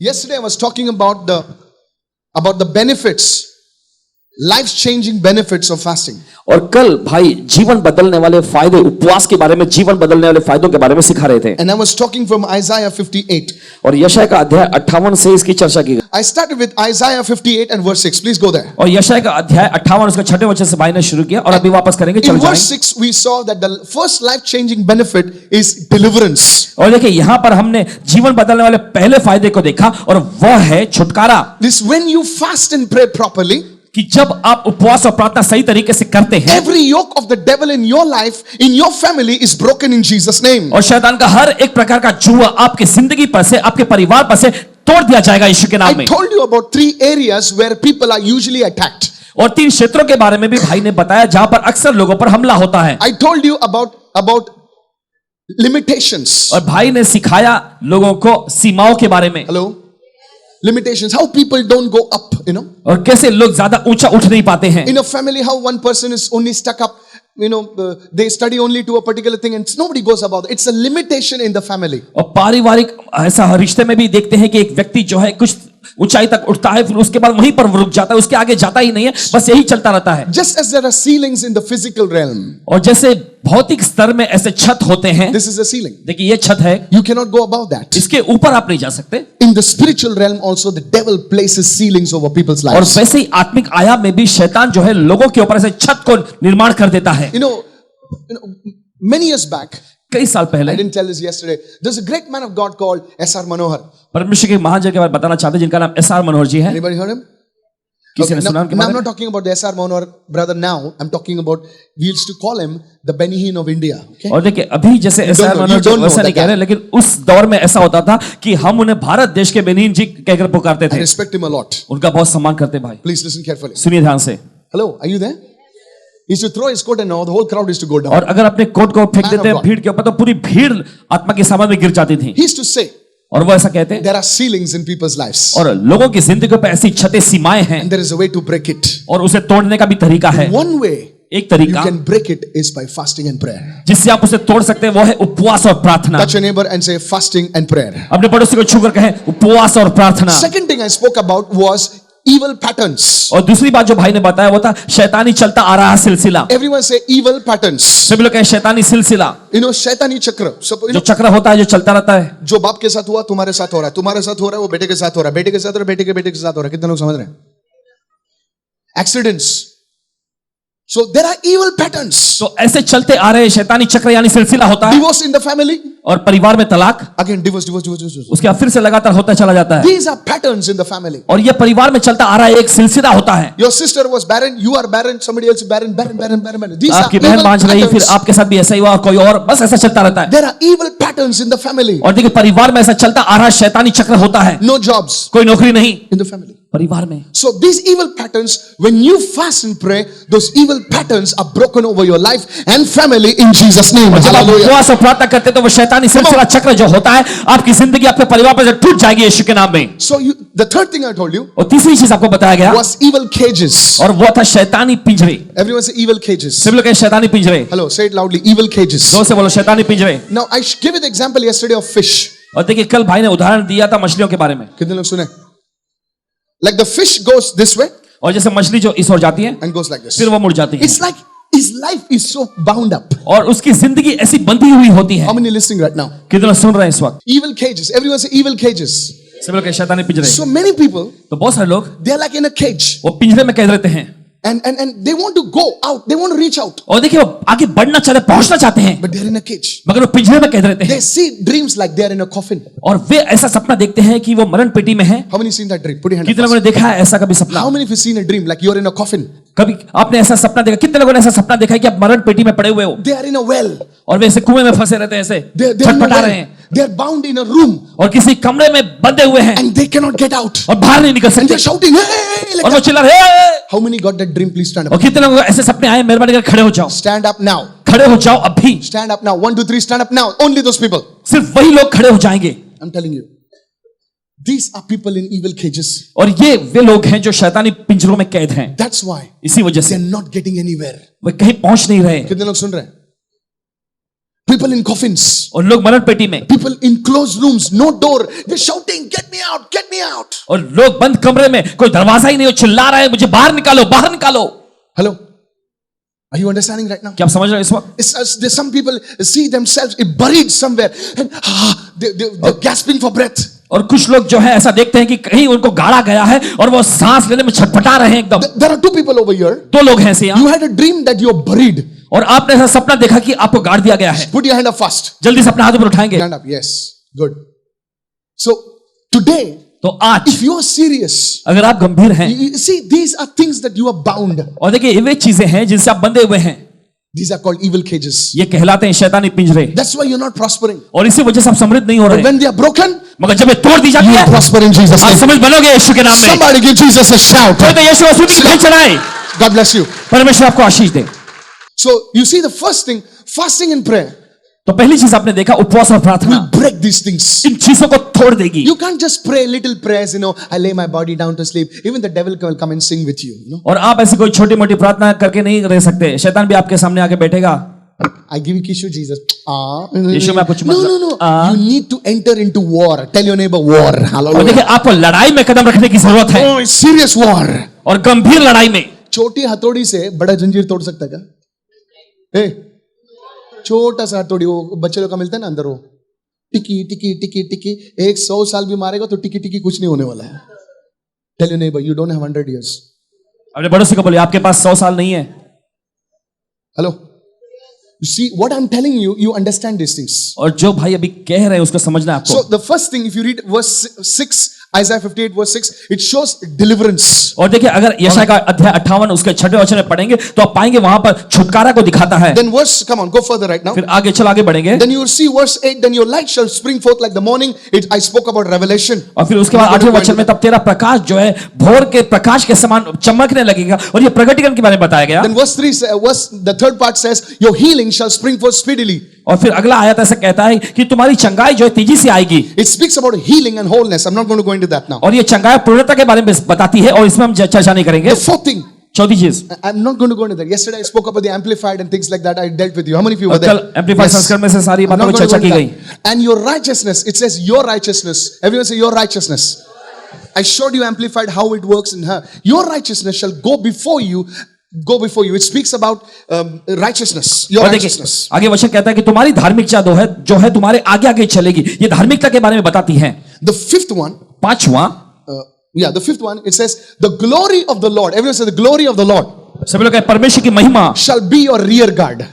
Yesterday I was talking about the benefits, life-changing benefits of fasting. और कल भाई जीवन बदलने वाले फायदे, उपवास के बारे में, जीवन बदलने वाले फायदों के बारे में सिखा रहे थे. And I was talking from Isaiah 58. और यशाया का अध्याय 58 से इसकी चर्चा की गई. I started with Isaiah 58 and verse 6. Please go there. और यशाया का अध्याय 58 उसका 6वें वचन से भाई ने शुरू किया और अभी वापस करेंगे. In verse 6 we saw that the first life-changing benefit is deliverance. और देखिए यहाँ पर हमने जीवन बदलने वाले पहले फायदे को देखा और वह है छुटकारा. This when you fast and pray properly, कि जब आप उपवास और प्रार्थना सही तरीके से करते हैं, every yoke of the devil in your life, in your family is broken in Jesus' name. और शैतान का हर एक प्रकार का जुआ आपकी जिंदगी पर से, आपके परिवार पर से तोड़ दिया जाएगा यीशु के नाम में. I told you about 3 areas where people are usually attacked. और 3 क्षेत्रों के बारे में भी भाई ने बताया जहां पर अक्सर लोगों पर हमला होता है. I told you about limitations. और भाई ने सिखाया लोगों को सीमाओं के बारे में. Hello? Limitations, how people don't go up, you know. और कैसे लोग ज्यादा ऊंचा उठ नहीं पाते हैं. In a family, how one person is only stuck up, you know, they study only to a particular thing and nobody goes above it. It's a limitation in the family. और पारिवारिक ऐसा रिश्ते में भी देखते हैं कि एक व्यक्ति जो है कुछ ऊंचाई तक उठता है, फिर उसके बाद वहीं पर रुक जाता है, उसके आगे जाता ही नहीं है, बस यही चलता रहता है. Just as there are ceilings in the physical realm. और जैसे भौतिक स्तर में ऐसे छत होते हैं, This is a ceiling. देखिए ये छत है, You cannot go above that. इसके ऊपर आप नहीं जा सकते. In the spiritual realm also, the devil places ceilings over people's और lives. वैसे ही आत्मिक आयाम में भी शैतान जो है लोगों के ऊपर ऐसे छत को निर्माण कर देता है. You know, many years back, कई साल I पहले didn't tell this yesterday. There's a great man of God called S.R. Manohar. परमेश्वर के महाजन के बारे में बताना चाहते हैं जिनका नाम एस.आर. मनोहर जी है. Anybody heard him? किसी ने Now, सुना उनके now बारे I'm में? not talking about the S.R. Manohar brother now. I'm talking about, we used to call him the Benny Hinn of India. Okay? और देखिए अभी जैसे SR. know, Manohar you ji don't know वैसा नहीं that कह रहे, guy. लेकिन उस दौर में ऐसा होता था कि हम उन्हें भारत देश के बेनिन जी कहकर पुकारते I थे. respect him a lot. उनका बहुत सम्मान करते भाई. Please listen carefully. सुनिए ध्यान से. Hello, are you there? He used to throw his coat and all, the whole crowd used to go down. और अगर अपने कोट को फेंक Man देते of हैं God. भीड़ के ऊपर तो पूरी भीड़ आत्मा के सामने में गिर जाती थी. He used to say, और वो ऐसा कहते हैं, there are ceilings in people's lives. और लोगों की जिंदगी पे ऐसी छतें सीमाएं हैं And there is a way to break it. और उसे तोड़ने का भी तरीका है. One way एक you तरीका can break it is by fasting and prayer. जिससे आप उसे तोड़ सकते हैं वो है उपवास और प्रार्थना. Touch your neighbor and say fasting and prayer. अपने पड़ोसी को छूकर कहें उपवास और प्रार्थना. Second thing I spoke about was evil patterns. और दूसरी बात जो भाई ने बताया वो था शैतानी चलता आ रहा सिलसिला. Everyone say evil patterns. सभी लोग कहें शैतानी सिलसिला. You know, शैतानी चक्र. So, you जो know, चक्र होता है जो चलता रहता है. जो बाप के साथ हुआ तुम्हारे साथ हो रहा है, तुम्हारे साथ हो रहा है वो बेटे के साथ हो रहा है, बेटे के साथ हो रहा है, बेटे के बेटे के साथ हो रहा है. कितने लोग समझ रहे हैं? Accidents. So there are evil patterns. तो ऐसे चलते आ रहे शैतानी चक्र यानी सिलसिला होता है. Divorce in the family. और परिवार में तलाक. Again divorce. उसके बाद फिर से लगातार होता चला जाता है. These are patterns in the family. और ये परिवार में चलता आ रहा है, एक सिलसिला होता है. Your sister was barren, you are barren, somebody else is barren. These are आपकी बहन evil बांझ रही, फिर patterns. आपके साथ भी ऐसा ही हुआ, कोई और, बस ऐसा चलता रहता है. There are evil patterns in the family. और देखिए परिवार में ऐसा चलता आ रहा शैतानी चक्र होता है. No jobs कोई नौकरी नहीं in the family. परिवार में. So these evil patterns, when you fast and pray, those evil patterns are broken over your life and family in Jesus' name. जब आप Hallelujah. उपवास और प्रार्थना करते तो वो शैतानी सिलसिला चक्र जो होता है आपकी जिंदगी, आपके परिवार पर से टूट जाएगी यीशु के नाम में. So the third thing I told you और तीसरी चीज आपको बताया गया was evil cages. और वो था शैतानी पिंजरे. Everyone say evil cages. सभी लोग कहें शैतानी पिंजरे. Hello, say it loudly. Evil cages. जोर से बोलो शैतानी पिंजरे. Now I gave you the example yesterday of fish. और देखिए कल भाई ने उदाहरण दिया था मछलियों के बारे में. कितने लोग सुने? Like the fish goes this way और जैसे मछली जो इस ओर जाती है and goes like this. फिर वो मुड़ जाती है. It's like his life is so bound up. और उसकी जिंदगी ऐसी बंधी हुई होती है. How many listening right now? कितने लोग सुन रहे हैं इस वक्त? Evil cages. Everyone say evil cages. सभी लोग कहें शैतानी पिंजरे. So many people, तो बहुत सारे लोग they are like in a cage. वो पिंजरे में कैद रहते हैं. And they want to go out. They want to reach out. और देखिए वो आगे बढ़ना चाहते, पहुंचना चाहते हैं, But they're in a cage. मगर वो पिंजरे में कैद रहते They हैं. see dreams like they are in a coffin. और वे ऐसा सपना देखते हैं कि वो मरण पेटी में है. How many seen that dream? Put your hand कितने up. लोगों ने देखा है ऐसा कभी सपना? How many of you seen a dream like you're in a coffin? कभी आपने ऐसा सपना देखा? कितने लोगों ने ऐसा सपना देखा है कि आप मरण पेटी में पड़े हुए हो They are in a well. और वे ऐसे कुएं में फंसे रहते हैं, ऐसे They're in a छटपटा रहे well. हैं They're bound in a room और किसी कमरे में बंधे हुए हैं and they cannot get out. और बाहर नहीं निकल And सकते they're shouting, hey, like और वो that. चिल्ला रहे हैं. How many got that dream? Please stand और up. कितने लोगों को ऐसे सपने आए? मेहरबानी करके खड़े हो जाओ. Stand up now. खड़े हो जाओ अभी. Stand up now. 1, 2, 3, stand up now. Only those people. सिर्फ वही लोग खड़े हो जाएंगे. I'm telling you. These are people in evil cages. और ये वे लोग हैं जो शैतानी पिंजरों में कैद हैं. That's why इसी वजह से they're not getting anywhere. वे कहीं पहुंच नहीं रहे. कितने लोग सुन रहे हैं? People in coffins. और लोग मरण पेटी में, People in closed rooms, no door. They're shouting, "Get me out! Get me out!" और लोग बंद कमरे में, कोई दरवाजा ही नहीं हो, चिल्ला रहे हैं, मुझे बाहर निकालो, बाहर निकालो। Hello? Are you understanding right now? क्या आप समझ रहे हैं इस वक्त? There's some people see themselves buried somewhere and they're gasping for breath. और कुछ लोग जो है ऐसा देखते हैं कि कहीं उनको गाड़ा गया है और वो सांस लेने में छटपटा रहे हैं एकदम। There are two people over here. दो लोग हैं ऐसे यहाँ, You had a dream that you're buried. और आपने ऐसा सपना देखा कि आपको गाड़ दिया गया है। Put your hand up fast. जल्दी से अपना हाथ ऊपर उठाएंगे। Hand up. Yes. Good. So today, तो आज if you are serious, अगर आप गंभीर हैं, you see, these are things that you are bound. और देखिए ये वे चीजें हैं जिनसे आप बंधे हुए हैं, These are called evil cages. ये कहलाते हैं शैतानी पिंजरे, That's why you're not prospering. और इसी वजह से आप समृद्ध नहीं हो But रहे। when they are broken, मगर जब ये तोड़ दी जाती you है, will prosper in Jesus' आप name. समृद्ध बनोगे यीशु के नाम में। Somebody give Jesus a shout. तो यीशु को स्तुति की भेंट चढ़ाएं। God bless you. परमेश्वर आपको आशीष दे। So you see, the first thing, fasting and prayer तो पहली चीज आपने देखा, उपवास और प्रार्थना will break these things. इन चीजों को तोड़ देगी। You can't just pray little prayers, I lay my body down to sleep. Even the devil will come and sing with you, और आप ऐसी कोई छोटी मोटी प्रार्थना करके नहीं रह सकते, शैतान भी आपके सामने आके बैठेगा। I give you tissue, Jesus. यीशु में कुछ No. You need to enter into war. Tell your neighbor, war. और Hallelujah. देखिए आपको लड़ाई में कदम रखने की जरूरत है, Oh, it's serious war. और गंभीर लड़ाई में। छोटी हथौड़ी से बड़ा जंजीर तोड़ सकता है क्या? छोटा सा हथौड़ी, वो बच्चे लोग का मिलता है ना अंदर, वो टिकी टिकी टिकी टिकी, 100 साल भी मारेगा तो टिकी टिकी कुछ नहीं होने वाला है। Tell your neighbor, you don't have 100 years. अपने बड़ों से को बोलिए, आपके पास 100 साल नहीं है। Hello? You see what I'm telling you, you understand these things. और जो भाई अभी कह रहे हैं उसको समझना है So आपको। the first thing, if you read verse 6, Isaiah 58 verse 6, it shows deliverance. और देखिए अगर यशायाह का अध्याय 58 उसके 6वें वचन में पढ़ेंगे तो आप पाएंगे वहां पर छुटकारा को दिखाता है। Then verse, come on, go further right now. फिर आगे बढ़ेंगे। Then you will see verse 8, then your light shall spring forth like the morning. I spoke about revelation. और फिर उसके बाद 8वें वचन में तब तेरा प्रकाश जो है भोर के प्रकाश के समान चमकने लगेगा, और ये प्रकटीकरण के बारे में बताया गया। Then verse 3, the third part says, your healing shall spring forth speedily. और फिर अगला आयत ऐसा कहता है कि तुम्हारी चंगाई जो है तेजी से आएगी। It speaks about healing and wholeness. I'm not going to go into that now. और ये चंगाई पूर्णता के बारे में बताती है, और इसमें हम चर्चा नहीं करेंगे। The fourth thing, चौथी चीज, I'm not going to go into that. Yesterday I spoke about the amplified and things like that. I dealt with you. How many of you were there? कल एम्पलीफाइड संस्करण में से सारी I'm बातों not पर going to चर्चा go की into गई। that. And your righteousness, it says your righteousness. Everyone say your righteousness. I showed you amplified how it works in her. Your righteousness shall go before you. It speaks about righteousness. Your और देखिए righteousness. आगे वचन कहता है कि तुम्हारी धार्मिकता जो है तुम्हारे आगे आगे चलेगी। ये धार्मिकता के बारे में बताती है। The fifth one, पांचवा, the fifth one, it says the glory of the Lord. Everyone say the glory of the Lord सभी लोग परमेश्वर की महिमा shall be your rear guard.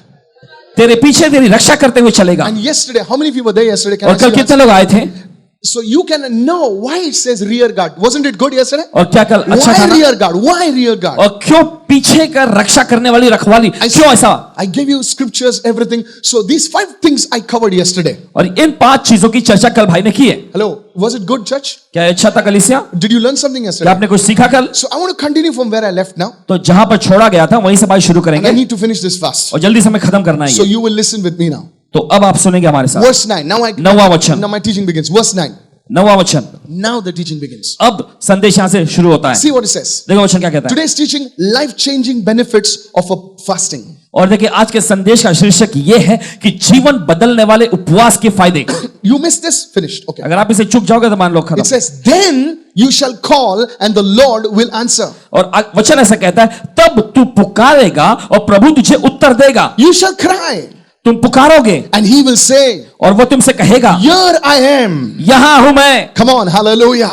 तेरे पीछे तेरी रक्षा करते हुए चलेगा। And yesterday, how many of you were there yesterday? Can और I see कल your कितने hands? लोग आए थे? So you can know why it says rear guard. Wasn't it good yesterday? और क्या कल अच्छा था Why ना? rear guard? Why rear guard? और क्यों पीछे का रक्षा करने वाली रखवाली, क्यों ऐसा? I gave you scriptures, everything. So these 5 things I covered yesterday. और इन 5 चीजों की चर्चा कल भाई ने की है। Hello, was it good, church? क्या अच्छा था कलीसिया? Did you learn something क्या yesterday? आपने कुछ सीखा कल? So I want to continue from where I left now. तो जहां पर छोड़ा गया था वहीं से बात शुरू And I करेंगे, need to finish this fast. और जल्दी से हमें खत्म करना So है। you will listen with me now. तो अब आप सुनेंगे हमारे साथ। Verse 9. नौवां वचन, Now my teaching begins. Verse 9. नौवां वचन। Now the teaching begins. अब संदेश यहां से शुरू होता है। See what it says. देखो वचन क्या कहता है। Today's teaching, life-changing benefits of a fasting. और देखिए आज के संदेश का शीर्षक ये है कि जीवन बदलने वाले उपवास के फायदे। You missed this? Finished. Okay. अगर आप इसे चूक जाओगे तो मान लो It खत्म। says, then you shall call and the Lord will answer. और वचन ऐसा कहता है, तब तू पुकारेगा और प्रभु तुझे उत्तर देगा। You shall cry तुम पुकारोगे and he will say, और वो तुमसे कहेगा, here I am. यहां हूं मैं। Come on, hallelujah.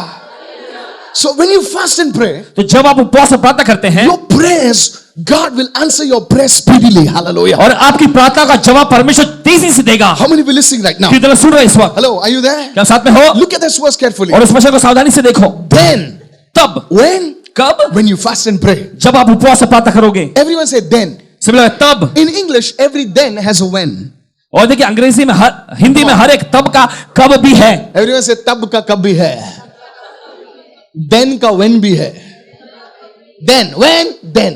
So when you fast and pray, तो जब आप उपवास और प्रार्थना करते हैं, your prayers, God will answer your prayers speedily. Hallelujah. और आपकी प्रार्थना का जवाब परमेश्वर तेजी से देगा। How many of you listening right now? कितने सुन रहे इस वक्त? Hello, are you there? क्या साथ में हो? Look at this verse carefully. और उस वचन को सावधानी से देखो। Then, तब, when? कब? When you fast and pray. जब आप उपवास और प्रार्थना करोगे। Everyone say then. सभी लोग तब। In English, every then has a when. और देखिए अंग्रेजी में हिंदी में हर एक तब का कब भी है। Everyone say tab का कब भी है, then का when भी है. Then, when, then.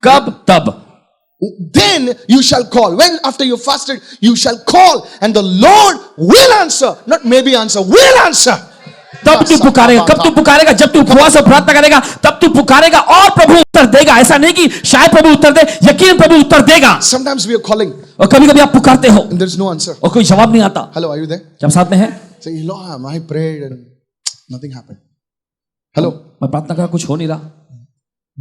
कब, तब। Then you shall call. When after you fasted, you shall call and the Lord will answer. Not maybe answer, will answer. तब तू पुकारेगा। कब तू पुकारेगा? जब तू उपवास और प्रार्थना करेगा तब तू पुकारेगा और प्रभु उत्तर देगा। ऐसा नहीं कि शायद प्रभु उत्तर दे, यकीन प्रभु उत्तर देगा। Sometimes we are calling और कभी कभी आप पुकारते हो and there is no answer. और कोई जवाब नहीं आता। Hello, are you there? जब साथ में है, Say, Lord, I prayed and nothing happened. Hello. मैं प्रार्थना करा, कुछ हो नहीं रहा।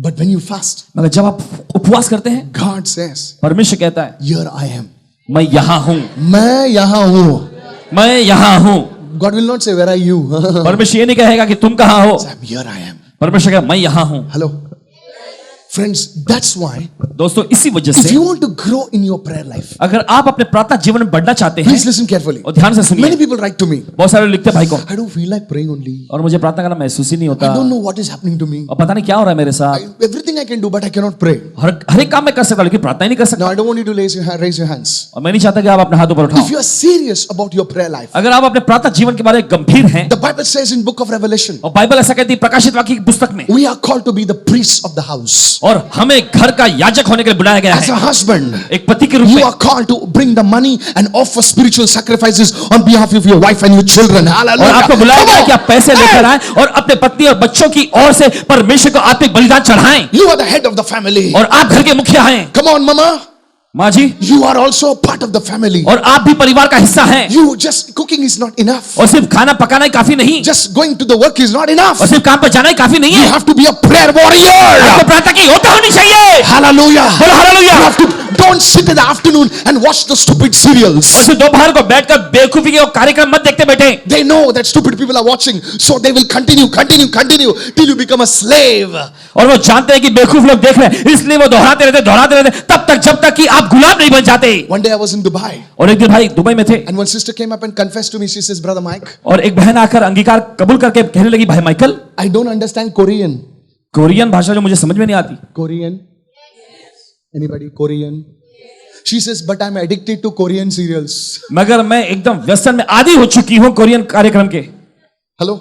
But when you fast, मगर जब आप उपवास करते हैं, God says, परमेश्वर कहता है, here I am. मैं यहां हूं, मैं यहाँ हूँ. मैं यहां हूं। God will not say, where are you? परमेश्वर ये नहीं कहेगा कि तुम कहां हो। I'm here I am. परमेश्वर कहेगा मैं यहां हूं। Hello. Friends, that's why दोस्तों इसी वजह if से you want to grow in your prayer life, अगर आप अपने प्रार्थना जीवन में बढ़ना चाहते हैं, please listen carefully. और ध्यान से सुनिए। Many people write to me, बहुत सारे लोग लिखते हैं भाई को, I don't feel like praying only. और मुझे प्रार्थना करना महसूस ही नहीं होता, I don't know what is happening to me. और पता नहीं क्या हो रहा है मेरे साथ। Everything I can do, but I cannot pray. हर एक काम मैं कर सकता हूं लेकिन प्रार्थना ही नहीं कर सकता। Now, I don't want you to raise your hands. और मैं नहीं चाहता कि आप अपने हाथ ऊपर If उठाओ। you are serious about your prayer life, अगर आप अपने प्रार्थना जीवन के बारे में गंभीर हैं, the Bible says in book of Revelation, और बाइबल ऐसा कहती है प्रकाशित वाक्य की पुस्तक में, we are called to be the priests of the house. और हमें घर का याजक होने के लिए बुलाया गया As a है। husband, एक पति के रूप you में are called to bring the money and offer spiritual sacrifices on behalf of your wife and your children. और Hallelujah. आपको बुलाया Come गया on. है कि आप पैसे लेकर आए और अपने पत्नी और बच्चों की ओर से परमेश्वर को आत्मिक बलिदान चढ़ाएं। You are the head of the family. और आप घर के मुखिया हैं। Come on, mama. माँ जी, You are also a part of the family. और आप भी परिवार का हिस्सा हैं। You just cooking is not enough. और सिर्फ खाना पकाना ही काफी नहीं, Just going to the work is not enough. और सिर्फ काम पर जाना ही काफी नहीं You है। have to be a prayer warrior. आपको प्रार्थना की योद्धा होनी चाहिए। Hallelujah. बोलो hallelujah. You have to don't sit in the afternoon and watch the stupid serials. और सिर्फ दोपहर को बैठकर बेवकूफी के कार्यक्रम मत देखते बैठे। They know that stupid people are watching, so they will continue till you become a slave. और वो जानते हैं कि बेवकूफ लोग देख रहे हैं, इसलिए वो दोहराते रहते तब तक जब तक कि आप गुलाम नहीं बन जाते। One day I was in Dubai, और एक दिन भाई दुबई में थे, and one sister came up and confessed to me. She says, "Brother Mike, और एक बहन आकर अंगीकार कबूल करके कहने लगी, भाई Michael, I don't understand Korean." Korean भाषा जो मुझे समझ में नहीं आती। Korean? Anybody Korean? She says, "But I'm addicted to Korean serials." मगर मैं एकदम व्यसन में आदी हो चुकी हूं कोरियन कार्यक्रम के। Hello?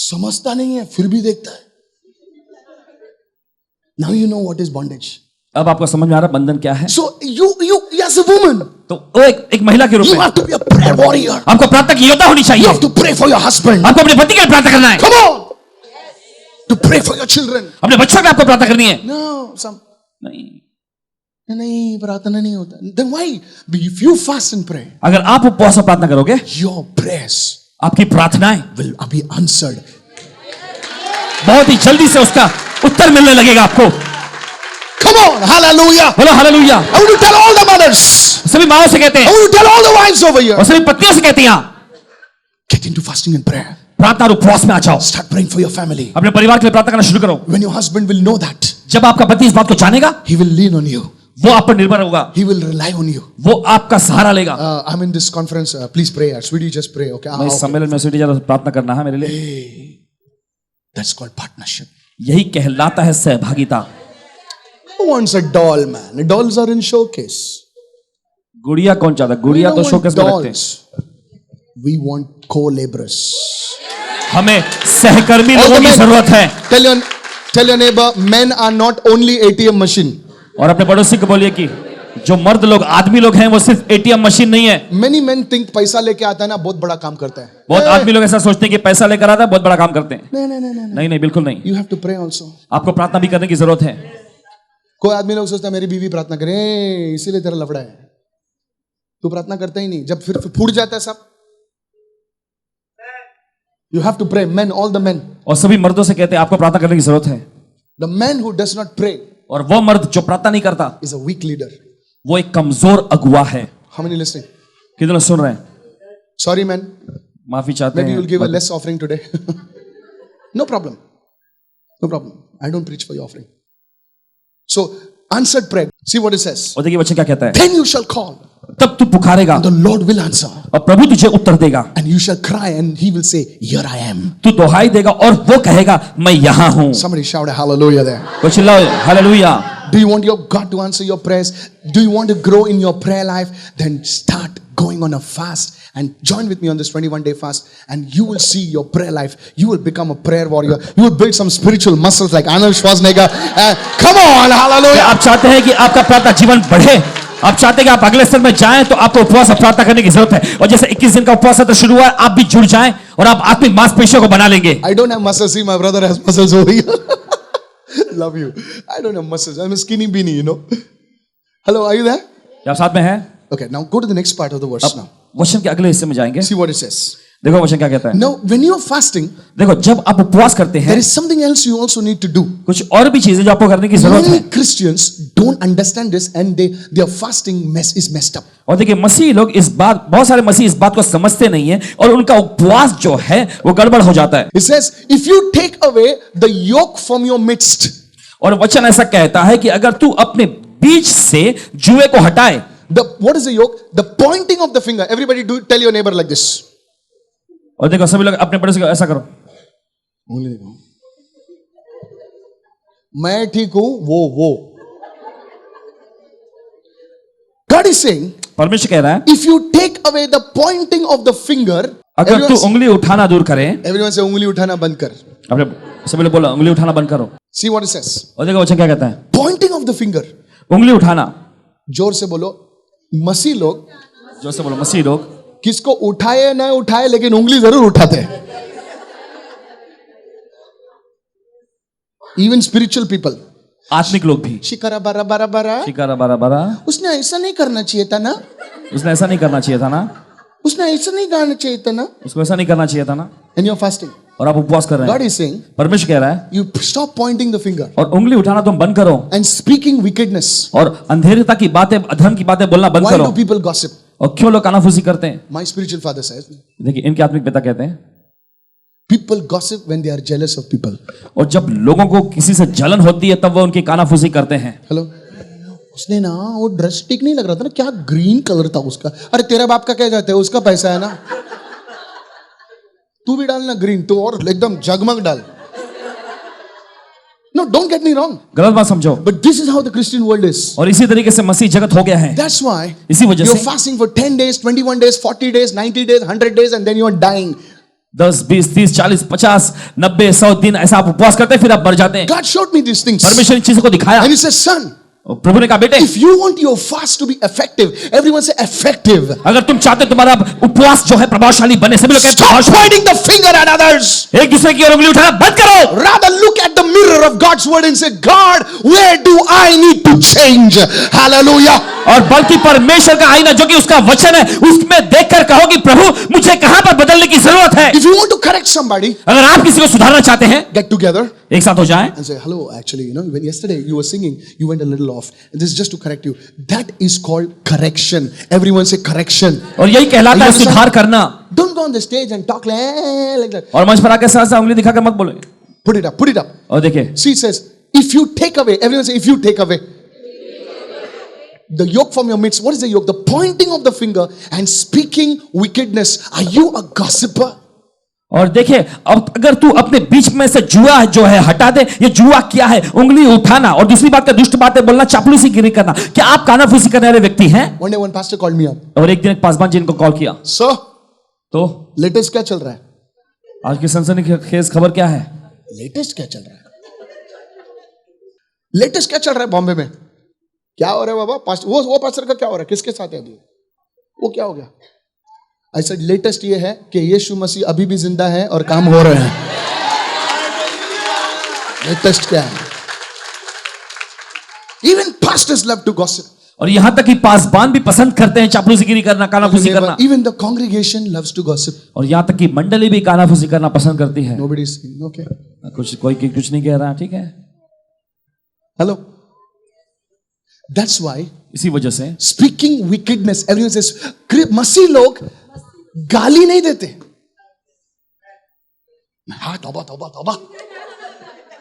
समझता नहीं है फिर भी देखता है। Now you know what is bondage. अब आपको समझ में आ रहा बंधन क्या है। So you as a woman, तो वो एक महिला के रूप you में have to be a prayer warrior. आपको प्रार्थना की योद्धा होनी You चाहिए। have to pray for your husband. आपको अपने पति के लिए प्रार्थना करना है, Come on. To pray for your children. अपने बच्चों के आपको प्रार्थना करनी है। No, some नहीं, प्रार्थना नहीं होता. Then why? If you fast and pray, अगर आप उपवास और प्रार्थना करोगे, your prayers आपकी प्रार्थनाएं will be answered. बहुत ही जल्दी से उसका उत्तर मिलने लगेगा आपको। Come on, hallelujah. बोलो hallelujah. I want to tell all the mothers. सभी माओ से कहते I हैं want to tell all the wives over here. और सभी पत्नियों से कहते हैं, Get into fasting and prayer. प्रार्थना और उपवास में आ जाओ। Start praying for your family. अपने परिवार के लिए प्रार्थना करना शुरू करो। When your husband will know that, जब आपका पति इस बात को जानेगा, he will lean on you. वो आप पर निर्भर होगा, He will rely on you. वो आपका सहारा लेगा। I'm in this conference. Please pray. Sweetie, just pray. Okay. मैं इस सम्मेलन में स्वीटी जरा प्रार्थना करना है मेरे लिए। Hey, that's called partnership. यही कहलाता है सहभागिता। Who wants a doll, man? Dolls are in showcase. गुड़िया कौन चाहता है? गुड़िया We तो don't शोकेस want में रखते हैं। dolls. We want co-laborers. हमें सहकर्मी All लोगों the की men. जरूरत है। Tell your neighbor, men are not only ATM machine. और अपने पड़ोसी को बोलिए कि जो मर्द लोग, आदमी लोग हैं, वो सिर्फ एटीएम मशीन नहीं है। Many men think पैसा लेके आता है ना बहुत बड़ा काम करता है। बहुत आदमी लोग ऐसा सोचते हैं कि पैसा लेकर आता है बहुत बड़ा काम करते हैं। नहीं, नहीं, बिल्कुल नहीं। You have to pray also. आपको प्रार्थना भी करने की जरूरत है। कोई आदमी लोग सोचता है मेरी बीवी प्रार्थना करे इसीलिए तेरा लफड़ा है। तू प्रार्थना करता ही नहीं, जब फिर फूट जाता है सब। You have to pray, men, all the men. और सभी मर्दों से कहते हैं आपको प्रार्थना करने की जरूरत है। The man who does not pray और वो मर्द जो प्रार्थना नहीं करता, is a weak leader. वो एक कमजोर अगुवा है। How many listening? कितने लोग सुन रहे हैं? Sorry, man. माफी चाहते Maybe हैं। you'll give a less offering today. No problem. No problem. I don't preach for your offering. So, answered prayer. See what it says. और देखिए बच्चे क्या कहता है, Then you shall call. तब तू पुकारेगा The Lord will answer. और प्रभु तुझे उत्तर देगा। And you shall cry and he will say, Here I am. तू दोहाई देगा और वो कहेगा मैं यहाँ हूँ। Somebody shout a hallelujah there. तो चिल्लाओ hallelujah. Do you want your God to answer your prayers? Do you want to grow in your prayer life? Then start going on a fast and join with me on this 21-day fast and you will see your prayer life. You will become a prayer warrior. You will build some spiritual muscles like Arnold Schwarzenegger. Come on, hallelujah. आप चाहते हैं कि आपका प्रार्थना जीवन बढ़े, आप चाहते हैं कि आप अगले स्तर में जाएं तो आपको उपवास और प्रार्थना करने की जरूरत है। और जैसे 21 दिन का उपवास सत्र शुरू हुआ है, आप भी जुड़ जाएं और आप आत्मिक मांसपेशियों को बना लेंगे। I don't have muscles. See, my brother has muscles over here. Love you. I don't have muscles. I'm a skinny beanie, you know. Hello, are you there? क्या आप साथ में हैं? Okay, now go to the next part of the verse now. वचन के अगले हिस्से में जाएंगे। See what it says. देखो वचन क्या कहता है। Now, when you're fasting, देखो जब आप उपवास करते हैं, there is something else you also need to do. कुछ और भी चीजें जो आपको करने की जरूरत Many है। Christians don't understand this and their fasting is messed up. और देखिए मसीह लोग इस बात, बहुत सारे मसीह इस बात को समझते नहीं है और उनका उपवास जो है वो गड़बड़ हो जाता है। It says, if you take away the yoke from your midst. और वचन ऐसा कहता है कि अगर तू अपने बीच से जुए को हटाए। What is the yoke? The pointing of the finger. Everybody do tell your neighbor like this. और देखो सभी लोग अपने पड़ोसी को ऐसा करो। मैं ठीक हूं, वो। God is saying, परमेश्वर कह रहा है, if you take away the pointing of the finger, अगर तू उंगली उठाना दूर करे। everyone say उंगली उठाना बंद कर। अपने सभी लोग बोलो उंगली उठाना बंद करो। See what it says. और देखो वचन क्या कहता है, Pointing of the finger. उंगली उठाना। जोर से बोलो। मसीह लोग, जोर से बोलो, मसीह लोग किसको उठाए ना उठाए लेकिन उंगली जरूर उठाते हैं। Even spiritual people. आत्मिक लोग भी। शिकारा बारा बारा बारा। शिकारा बारा बारा। उसने ऐसा नहीं करना चाहिए था ना। उसने ऐसा नहीं करना चाहिए था ना। उसने ऐसा नहीं करना चाहिए था ना। उसको ऐसा नहीं करना चाहिए था ना। And you're fasting. और आप उपवास कर रहे हैं। God is saying, परमेश्वर कह रहा है, you stop pointing the finger और उंगली उठाना तुम बंद करो and speaking wickedness. और अंधेरता की बातें, अधर्म की बातें बोलना बंद Why करो। do people gossip? और क्यों लोग कानाफूसी करते हैं? My spiritual father says, देखिए इनके आत्मिक पिता कहते हैं, people gossip when they are jealous of people. और जब लोगों को किसी से जलन होती है तब वो उनकी कानाफूसी करते हैं। हेलो, उसने ना वो ड्रेस ठीक नहीं लग रहा था ना, क्या ग्रीन कलर था उसका। अरे तेरे बाप का क्या जाता है, उसका पैसा है ना, तू भी डालना ग्रीन, तू और एकदम जगमग डाल। No, don't get me wrong. गलत बात समझो। But this is how the Christian world is. और इसी तरीके से मसीह जगत हो गया है। That's why इसी वजह you're से fasting for 10 days, 21 days, 40 days, 90 days, 100 days and then you're dying. 10, 20, 30, 40, 50, 90, 100 दिन ऐसा आप उपवास करते हैं, फिर आप मर जाते हैं। God showed me these things. परमेश्वर इन चीजों को दिखाया। And he says, son, और प्रभु ने कहा, बेटे, if you want your fast to be effective, everyone say effective. अगर तुम चाहते तुम्हारा उपवास जो है प्रभावशाली बने, सभी लोग कहते हैं Stop प्रभावशाली। pointing the finger at others. एक दूसरे की ओर उंगली उठाना बंद करो। Rather look at the mirror of God's word and say, God, where do I need to change? Hallelujah. और बल्कि परमेश्वर का आईना जो कि उसका वचन है, उसमें देखकर कहो कि प्रभु मुझे कहां पर बदलने की जरूरत है। If you want to correct somebody, अगर आप किसी को सुधारना चाहते हैं, get together एक साथ हो जाएं and say, hello, actually, when yesterday you were singing, you went a little off. This is just to correct you. That is called correction. Everyone say correction. और यही कहलाता है सुधार करना। Don't go on the stage and talk like that. और मंच पर आकर साथ साथ उंगली दिखाकर मत बोले। Put it up, put it up. और देखिए, See, it says, if you take away, everyone say, if you take away the yoke from your midst. What is the yoke? The pointing of the finger and speaking wickedness. Are you a gossiper? और देखिए, अब अगर तू अपने बीच में से जुआ जो है हटा दे। ये जुआ क्या है? उंगली उठाना और दूसरी बात क्या, दुष्ट बातें बोलना, चापलूसी गिरी करना। क्या आप कानाफूसी करने वाले व्यक्ति हैं? One day one pastor called me up. और एक दिन एक पासवान जी इनको कॉल किया। Sir, तो लेटेस्ट क्या चल रहा है? आज की सनसनीखेज खबर क्या है? लेटेस्ट क्या चल रहा है? लेटेस्ट क्या चल रहा है बॉम्बे में? क्या हो रहा है बाबा? वो पास्टर का क्या हो रहा है? किसके साथ है अभी? वो क्या हो गया? ऐसा लेटेस्ट ये है कि यीशु मसीह अभी भी जिंदा है और काम हो रहे हैं। लेटेस्ट क्या है? Even pastors love to gossip. और यहां तक कि पासवान भी पसंद करते हैं चापलूसी करना, कानाफूसी करना। Even the congregation loves to gossip. और यहां तक कि मंडली भी कानाफूसी करना पसंद करती है। Nobody is saying, okay. कोई कुछ नहीं कह रहा, ठीक है। Hello. That's why इसी वजह से speaking wickedness, everyone says, मसीह लोग गाली नहीं देते। हाँ, तौबा तौबा तौबा।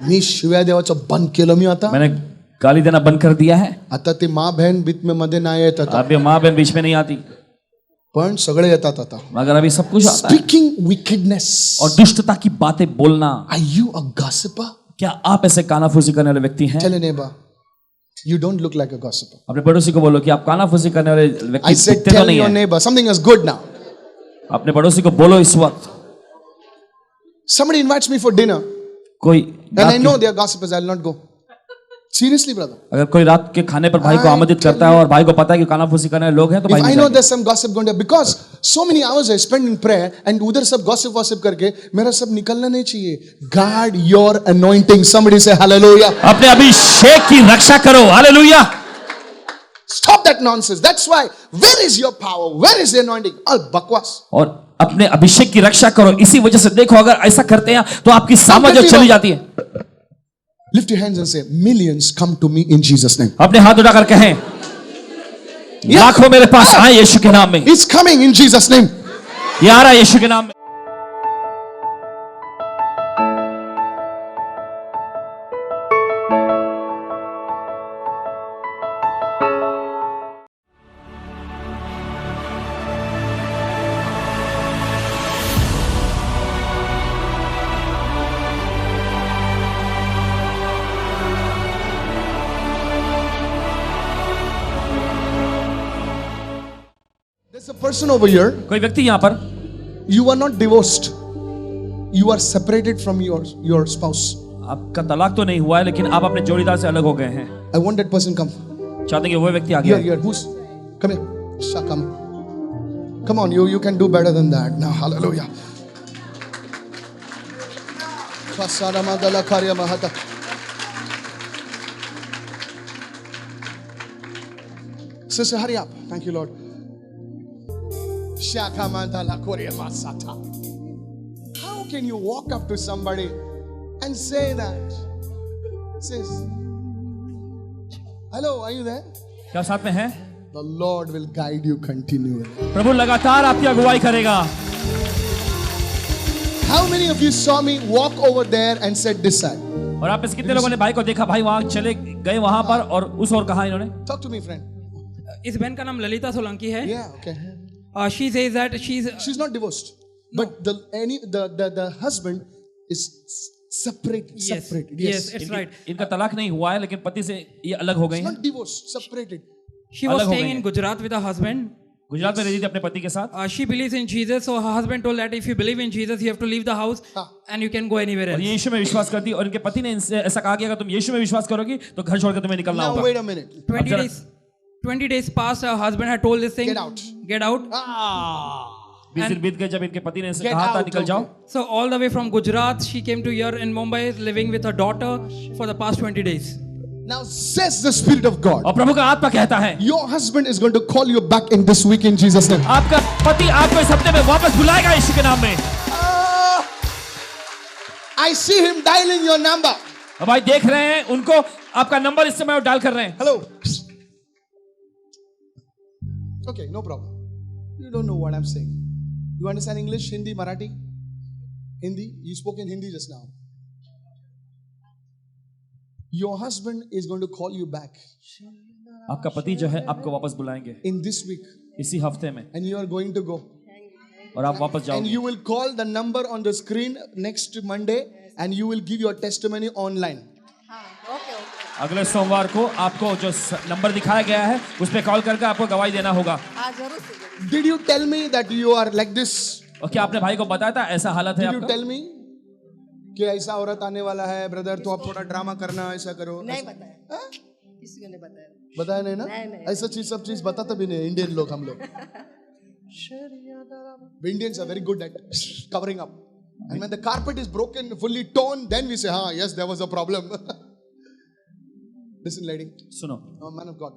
मी शिव्या देवाचं बंद केलं मी आता। मैंने गाली देना बंद कर दिया है। आता ते माँ बहन बीच में मध्ये नाही येत आता। अभी माँ बहन बीच में नहीं आती, पण सगळे येतात आता। मगर अभी सब कुछ आता है। Speaking wickedness. और दुष्टता की बातें बोलना। Are you a gossiper? क्या आप ऐसे कानाफूसी करने वाले व्यक्ति हैं? Tell your neighbor, you don't look like a gossiper. अपने पड़ोसी को बोलो कि आप कानाफूसी करने वाले व्यक्ति I said, दिखते तो tell नहीं your हैं। neighbor, something is good now. अपने पड़ोसी को बोलो इस वक्त। Somebody invites me for dinner, कोई and I know they are gossipers. I'll not go. Seriously, brother. अगर कोई रात के खाने पर भाई को आमंत्रित करता है और भाई को पता है कि कानाफूसी करने वाले लोग हैं तो भाई If I नहीं know जाएंगे। there's some gossip going to, because so many hours I spend in prayer and उधर सब gossip वॉसिप करके मेरा सब निकलना नहीं चाहिए. Guard your anointing. Somebody say hallelujah. अपने अभिषेक की रक्षा करो, hallelujah. Stop that nonsense. That's why. Where is your power? Where is the anointing? All bakwas. और अपने अभिषेक की रक्षा करो। इसी वजह से देखो, अगर ऐसा करते हैं तो आपकी सामर्थ्य चली जाती है। Lift your hands and say, millions come to me in Jesus' name. अपने हाथ उठाकर कहें, लाखों मेरे पास आए यीशु के नाम में। It's coming in Jesus' name. ये आ रहा है यीशु के नाम में। There's a person over here. कोई व्यक्ति यहाँ पर, You are not divorced. You are separated from your spouse. आपका तलाक तो नहीं हुआ है लेकिन आप अपने जोड़ीदार से अलग हो गए हैं। I want that person come. चाहते हैं कि वो व्यक्ति आ गया। Here. Who's? Come here. Sha, come. Come on, you can do better than that. Now, hallelujah. Kasara madala karya mahata. Sister, hurry up. Thank you, Lord. Shaka madala karya masata. How can you walk up to somebody and say that? Sis, hello, are you there? क्या साथ में है? The Lord will guide you continually. प्रभु लगातार आपकी अगुवाई करेगा। How many of you saw me walk over there and said this side? और आप में से कितने लोगों ने भाई को देखा, भाई वहां चले गए वहां पर और उस ओर कहा इन्होंने? Talk to me, friend. इस बहन का नाम ललिता सोलंकी है। Yeah, okay. She says that She's not divorced, but the husband is separated. yes, Separated. yes, it's right. इनका तलाक नहीं हुआ है लेकिन पति से ये अलग हो गई It's हैं। not divorced, separated. She was अलग हो staying गई in हैं। Gujarat with her husband. Gujarat में रहती थी अपने पति के साथ। She believes in Jesus, so her husband told that if you believe in Jesus, you have to leave the house and you can go anywhere और else. ये यीशु में विश्वास करती और इनके पति ने इनसे ऐसा कहा कि अगर तुम यीशु में विश्वास करोगी तो घर छोड़कर तुम्हें निकलना Now होगा। wait a minute. 20 days past, her husband had told this thing. Get out. Get out. 20 दिन बीत गए जब इनके पति ने इनसे Get कहा था out, निकल जाओ। So all the way from Gujarat, she came to here in Mumbai, living with her daughter for the past 20 days. Now says the Spirit of God. और प्रभु का आत्मा कहता है, Your husband is going to call you back in this week in Jesus' name. आपका पति आपको इस हफ्ते में वापस बुलाएगा यीशु के नाम में। I see him dialing your number. अब भाई देख रहे हैं उनको, आपका नंबर इस समय वो डायल कर रहे हैं। Hello. Okay, no problem. You don't know what I'm saying. You understand English, Hindi, Marathi? Hindi? You spoke in Hindi just now. Your husband is going to call you back आपका पति जो है आपको वापस बुलाएंगे in this week, इसी हफ्ते में and you are going to go. और आप वापस And जाओगे you will call the number on the screen next Monday, and you will give your testimony online. अगले सोमवार को आपको जो नंबर दिखाया गया है उस पर कॉल करके आपको गवाही देना होगा। Did you tell me that you are like this? और क्या आपने भाई को बताया था ऐसा हालत है Did you आपका? tell me कि ऐसा औरत आने वाला है ब्रदर, तो आप थोड़ा ड्रामा करना, ऐसा करो? नहीं बताया, किसी को नहीं बताया। बताया नहीं ना? नहीं। ऐसा चीज सब चीज बताते भी नहीं इंडियन लोग, हम लोग Indians are very good at covering up, and when the carpet is broken, fully torn, then we say, "Ha, yes, there was a problem." Listen, lady, सुनो, man of God,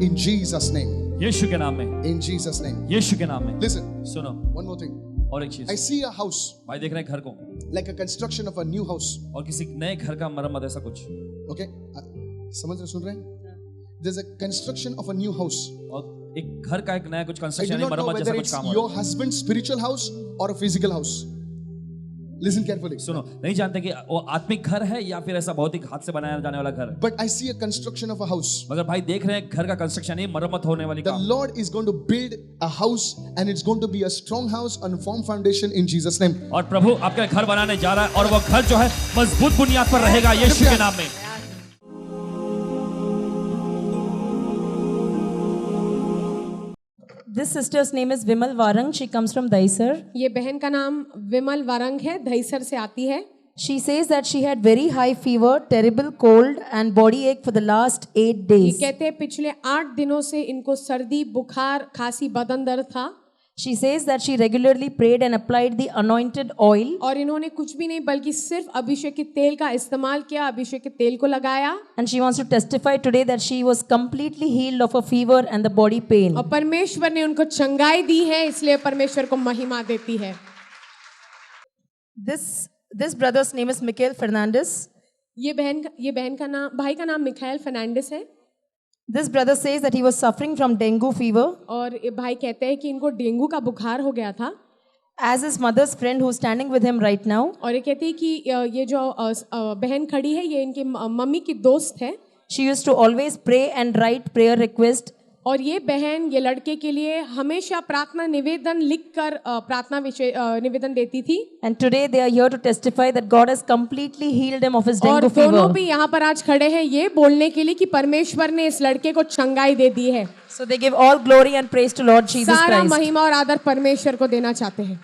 in Jesus' name, यीशु के नाम में, in Jesus' name. यीशु के नाम में। Listen, सुनो, one more thing. और एक चीज, I see a house भाई देख रहे हैं घर को like a construction of a new house. और किसी नए घर का मरम्मत ऐसा कुछ, Okay, समझ रहे, सुन रहे हैं? There's a construction of a new house. और एक घर का एक नया कुछ I कंस्ट्रक्शन do यानी not know मरम्मत whether जैसा कुछ it's काम हो your रहा है। husband's spiritual house or a physical house. Listen carefully. सुनो, नहीं जानते कि वो आत्मिक घर है या फिर ऐसा भौतिक हाथ से बनाया जाने वाला घर है। But I see a construction of a house. मगर भाई देख रहे हैं घर का कंस्ट्रक्शन ही मरम्मत होने वाली The काम। Lord is going to build a house, and it's going to be a strong house on firm foundation in Jesus' name. और प्रभु आपके घर बनाने जा रहा है और वो घर जो है मजबूत बुनियाद पर रहेगा यीशु के नाम में। This sister's name is Vimal Varang. She comes from Daisar. ये बहन का नाम विमल वारंग है, दहीसर से आती है। She says that she had very high fever, terrible cold and body ache for the last 8 ये days. कहते हैं पिछले 8 दिनों से इनको सर्दी, बुखार, खांसी, बदन दर्द था She says that she regularly prayed and applied the anointed oil. और इन्होंने कुछ भी नहीं बल्कि सिर्फ अभिषेक के तेल का इस्तेमाल किया, अभिषेक के तेल को लगाया And she wants to testify today that she was completely healed of her fever and the body pain. और परमेश्वर ने उनको चंगाई दी है, इसलिए परमेश्वर को महिमा देती है। This brother's name is Michael Fernandez. ये बहन का नाम, भाई का नाम मिखाएल फर्नांडिस है This brother says that he was suffering from dengue fever. और ये भाई कहते हैं कि इनको डेंगू का बुखार हो गया था As his mother's friend who's standing with him right now, और ये कहती है कि ये जो बहन खड़ी है ये इनकी मम्मी की दोस्त है she used to always pray and write prayer request. और ये बहन ये लड़के के लिए हमेशा प्रार्थना निवेदन लिखकर प्रार्थना विषय निवेदन देती थी And today they are here to testify that God has completely healed him of his और dengue दोनों fever. भी यहाँ पर आज खड़े हैं ये बोलने के लिए कि परमेश्वर ने इस लड़के को चंगाई दे दी है। So they give all glory and praise to Lord Jesus सारा Christ. महिमा और आदर परमेश्वर को देना चाहते हैं।